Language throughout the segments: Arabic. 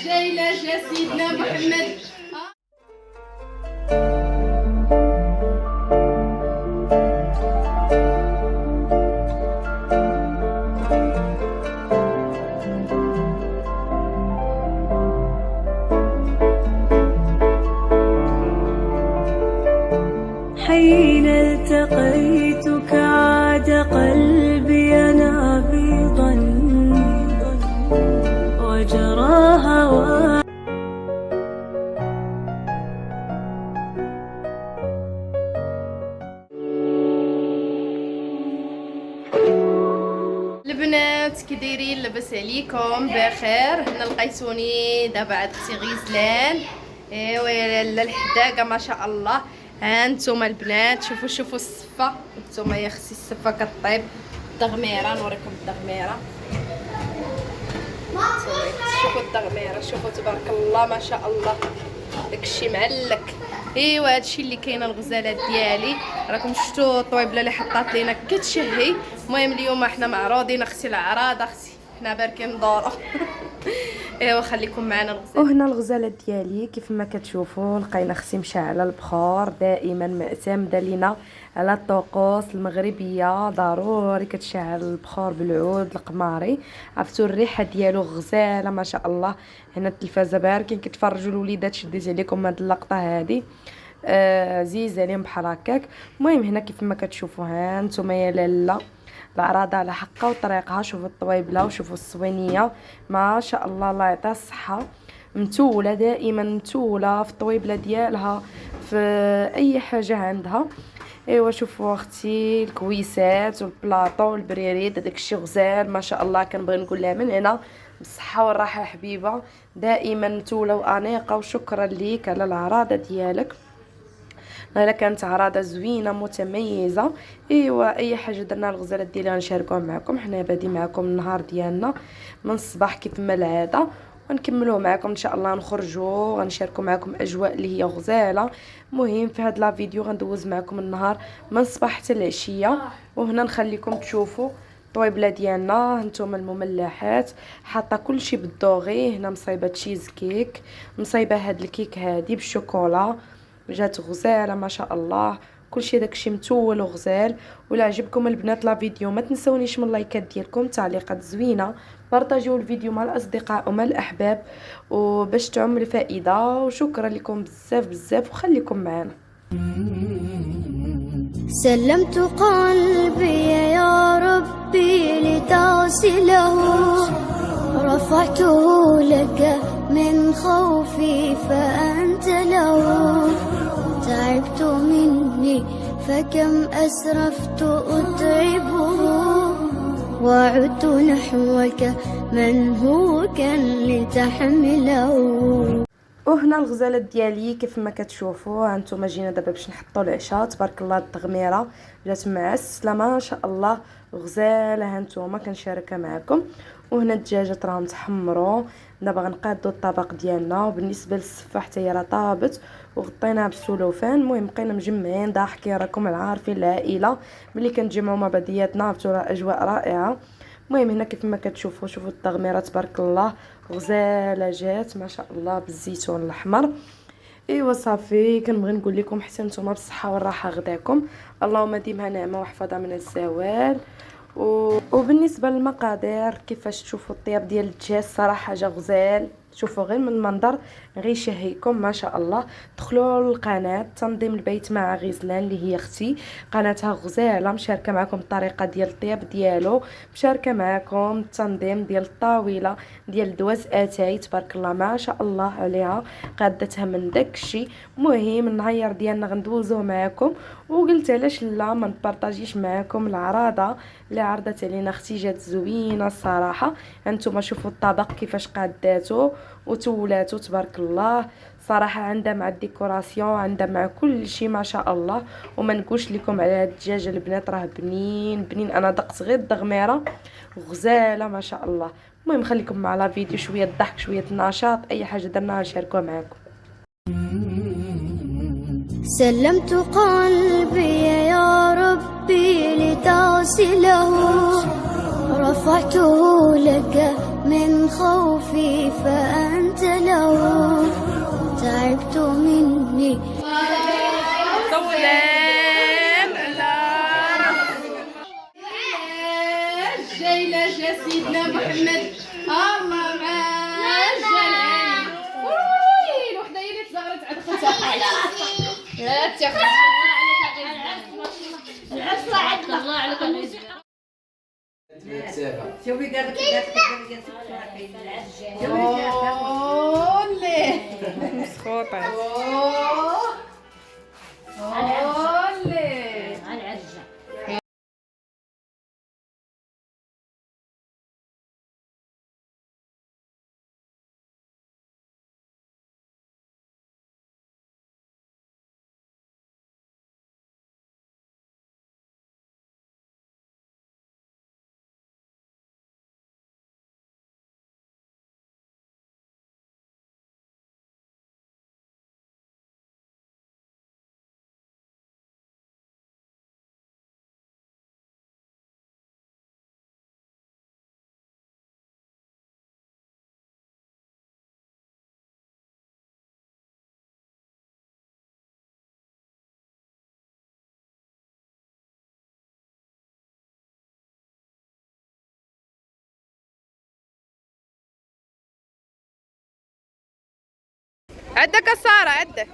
جاينا جا سيدنا محمد. حين التقيتك عاد قلبي نابضا وجرى هواي. البنات كي دايرين؟ لاباس عليكم؟ بخير. هنا لقيتوني دابا عند اختي غزلان. ايوا يا لاله الحداقه ما شاء الله. ها نتوما البنات شوفوا الصفه. نتوما يا اختي الصفه كطيب. التغميره نوريكم التغميره. شوفوا التغميره، شوفوا تبارك الله ما شاء الله داكشي معلك. ايوا هادشي اللي كاينه الغزالات ديالي. راكم شفتوا الطويبله اللي حطات لينا كتشهي. المهم اليوم حنا معروضين اختي العراض، اختي حنا باركين دورو. ايوا خليكم معنا الغزال. وهنا الغزالات ديالي كيف ما كتشوفوا لقينا اختي مشعله البخور. دائما معتمده لينا على الطقوس المغربيه، ضروري كتشعل البخور بالعود القماري. عرفتوا الريحه ديالو غزاله ما شاء الله. هنا التلفازه باركين كيتفرجوا الوليدات. شديت عليكم هاد اللقطه هذه عزيز عليهم بحال هكاك. المهم هنا كيف ما كتشوفوا ها نتوما يا لاله العراضه على حقها وطريقها. شوفوا الطويبله وشوفوا الصوينيه ما شاء الله، الله يعطيها الصحه. متوله دائما متوله في الطويبله ديالها في اي حاجه عندها. ايوا شوفوا اختي الكويسات والبلاطو والبريريد داكشي غزال ما شاء الله. كنبغي نقول لها من هنا بالصحه والراحه حبيبه، دائما متوله وانيقه. وشكرا ليك على العراضه ديالك. الا كانت عراضه زوينه متميزه. ايوا اي حاجه درنا الغزالات ديالي غنشاركوها معكم. حنا بادي معكم النهار ديالنا من الصباح كيف ما العاده، ونكملوه معكم ان شاء الله. نخرجوا غنشاركوا معكم اجواء اللي هي غزاله. مهم في هاد لا فيديو غندوز معكم النهار من الصباح حتى العشيه. وهنا نخليكم تشوفوا الطويبله ديالنا. هانتوما المملحات حاطه كلشي بالدوغي. هنا مصايبه تشيز كيك، مصايبه هاد الكيك هادي بالشوكولا جات غزاله ما شاء الله. كلشي داكشي متول وغزال. ولا عجبكم البنات لا فيديو ما تنسونيش من اللايكات ديالكم، تعليقات زوينه، بارطاجيو الفيديو مع الاصدقاء ومع الاحباب وباش تعم الفائده. وشكرا لكم بزاف بزاف وخليكم معنا. سلمت قلبي يا ربي لتغسله، رفعته لك من خوفي فأنت له. تعبت مني فكم أسرفت أتعبه، وعدت نحوك من هو كان لتحمله. وهنا الغزالات ديالي كيف ما كتشوفوا هانتوما جينا دابا باش نحطوا العشاء. تبارك الله التغميره جات معسله ما شاء الله غزاله. هانتوما كنشاركها معكم. وهنا الدجاجات راهم تحمروا. دابا غنقادوا الطبق ديالنا. وبالنسبه للسفه حتى هي راه طابت وغطيناها بالسلوفان. المهم بقينا مجمعين ضاحكين. راكم العارفين العائله ملي كنتجمعوا مع بعضياتنا عرفتوا راه اجواء رائعه. المهم هنا كيف ما كتشوفوا شوفوا التغميره تبارك الله غزاله جات ما شاء الله بالزيتون الاحمر. ايوا صافي كنبغي نقول لكم حتى نتوما بالصحه والراحه غداكم. اللهم ديمها نعمه وحفظها من الزوال. وبالنسبه للمقادير كيفاش تشوفوا الطياب ديال الدجاج صراحه جا غزال. شوفوا غير من المنظر غيشهيكم ما شاء الله. دخلوا للقناه تنظيم البيت مع غزلان اللي هي اختي، قناتها غزاله مشاركه معكم الطريقه ديال الطياب ديالو، مشاركه معكم التنظيم ديال الطاوله ديال دواز اتاي تبارك الله ما شاء الله عليها قادتها من داكشي. المهم النهار ديالنا غندوزوه معكم. وقلت علاش لا ما نبارطاجيش معكم العراضه اللي عرضت علينا اختي جات زوينه الصراحه. هانتوما شوفوا الطبق كيفاش قاداتو وتولاتو تبارك الله. صراحه عندها مع الديكوراسيون عندها مع كل شيء ما شاء الله. وما نقولش لكم على هاد الدجاج البنات راه بنين بنين. انا دقت غير الدغميره غزاله ما شاء الله. المهم خليكم مع لا فيديو شويه الضحك شويه النشاط اي حاجه درناها نشاركوها معكم. سلمت قلبي يا ربي لتغسله، رفعته لك من خوفي فأنت لو تعبت مني. جايلة جا سيدنا محمد الله معاه الجلال. وي الوحدة هي اللي تزغرت عند خوتها. لا تاخذ العسلة عندك الله عليك العز. شوفي قالت اولي مسخوطة اولي العزة عندك يا سارة عندك.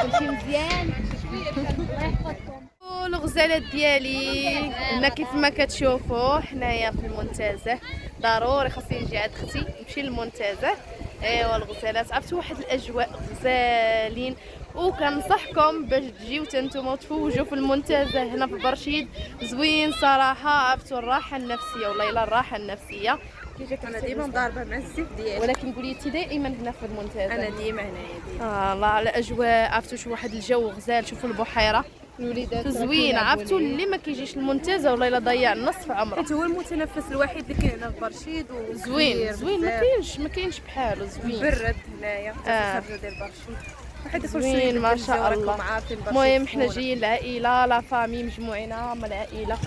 كلشي مزيان الله يحفظكم. الغزالات ديالي هنا كيف ما كتشوفوا حنايا في المنتزه. ضروري خاصني نجي عند اختي نمشي للمنتزه. ايوا الغزالات عرفتوا واحد الاجواء غزالين، وكنصحكم باش تجيو نتوما وتفوجوا في المنتزه هنا في برشيد. زوين صراحه، عرفتوا الراحه النفسيه والله الا الراحه النفسيه. كيفاش انا ديما مضاربه مع الزيت ديالي، ولكن قولي انت دائما هنا في المنتزه. انا ديما هنايا ديما. الله على الاجواء، عرفتوا شو واحد الجو غزال. شوفوا البحيره الوليدات زوين، عرفتوا اللي ما كيجيش المنتزه والله الا ضيع نصف عمره. حيت هو المتنفس الوحيد اللي كاين هنا في برشيد. زوين زوين، ما كاينش بحالو. زوين برد هنايا في ديال برشيد. واحد زوين ما شاء الله. المهم حنا جايين العائله لا فامي مجموعين مع العائله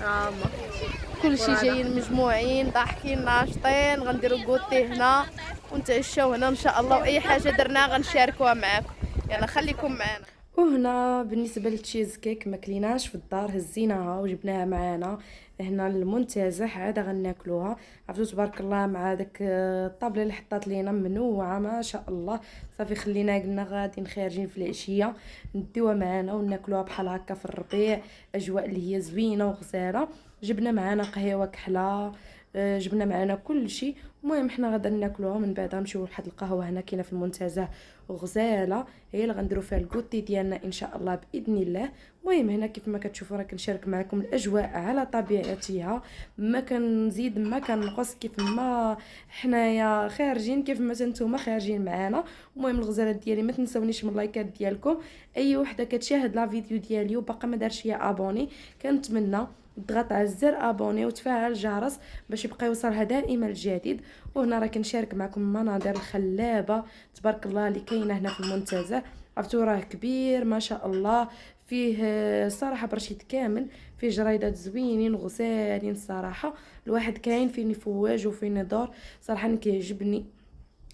كلشي جايين مجموعين ضاحكين ناشطين. غنديروا كوتي هنا ونتعشاو هنا ان شاء الله، واي حاجه درناها غنشاركوها معاكم. يلا خليكم معنا. وهنا بالنسبه للتشيز كيك ما كليناش في الدار، هزيناها وجبناها معانا هنا للمنتزه عاد غناكلوها. عرفتوا تبارك الله مع داك الطابله اللي حطات لينا منوعه ما شاء الله. صافي خلينا قلنا غادي خارجين في العشيه نديوها معانا وناكلوها بحال هكا في الربيع، اجواء اللي هي زوينه وغزاله. جبنا معانا قهوه كحله، جبنا معانا كل شيء. المهم حنا غادا ناكلوها من بعد نمشيو لواحد القهوه هنا كاينه في المنتزه غزاله، هي اللي غنديرو فيها الكوتي ديالنا ان شاء الله باذن الله. المهم هنا كيف ما كتشوفوا راه كنشارك معكم الاجواء على طبيعتها، ما كنزيد ما كنقص، كيف ما حنايا خارجين كيف ما نتوما خارجين معانا. المهم الغزالات ديالي ما تنسونيش من اللايكات ديالكم. اي وحده كتشاهد لا فيديو ديالي وباقا ما دارش يا ابوني كنتمنى تضغط على الزر ابوني وتفعل الجرس باش يبقى يوصلها دائما الجديد. وهنا راه كنشارك معكم المناظر الخلابه تبارك الله اللي كاينه هنا في المنتزه. عرفتوا راه كبير ما شاء الله، فيه صراحه برشيد كامل، فيه جريدات زوينين غزالين صراحه. الواحد كاين فين يفواج وفين يدور. صراحه كيعجبني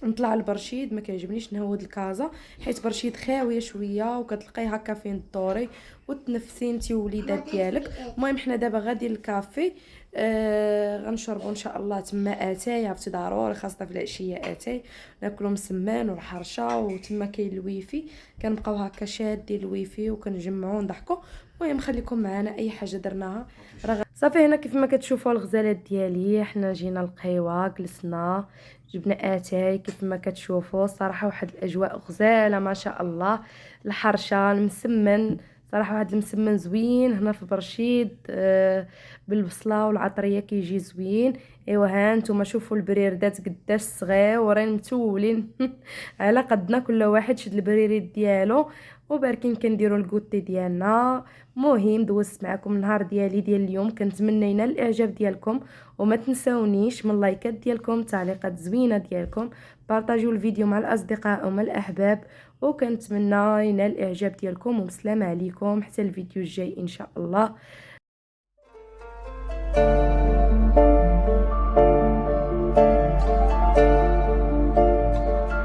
نطلع لبرشيد، ما كيعجبنيش نهود الكازا حيت برشيد خاويه شويه وكتلقاي هكا فين الدوري وتنفسي انت ووليدات ديالك. المهم حنا دابا غادي للكافي غنشربوا ان شاء الله تما اتاي. عرفتي ضروري خاصه في العشيه اتاي ناكلوا مسمان والحرشه، وتما كاين الويفي كنبقاو هكا شادين الويفي وكنجمعوا نضحكوا. المهم خليكم معنا اي حاجه درناها صافي. هنا كيف ما كتشوفوا الغزالات ديالي حنا جينا القهوه جلسنا جبنا اتاي كيف ما كتشوفوا. صراحه واحد الاجواء غزاله ما شاء الله، الحرشه المسمن صراحه واحد المسمن زوين هنا في برشيد، بالبصله والعطريه كيجي زوين. ايوا ها نتوما شوفوا البريردات قداش صغيورين متولين على قدنا، كل واحد شد البريريد ديالو وباركين كنديروا الكوتي ديالنا. مهم دوزت معكم النهار ديالي ديال اليوم، كنتمنى ينال الاعجاب ديالكم، وما تنساونيش من اللايكات ديالكم، تعليقات زوينه ديالكم، بارطاجيو الفيديو مع الاصدقاء ومع الاحباب، وكنتمنى ينال الاعجاب ديالكم. وبسلامه عليكم حتى الفيديو الجاي ان شاء الله.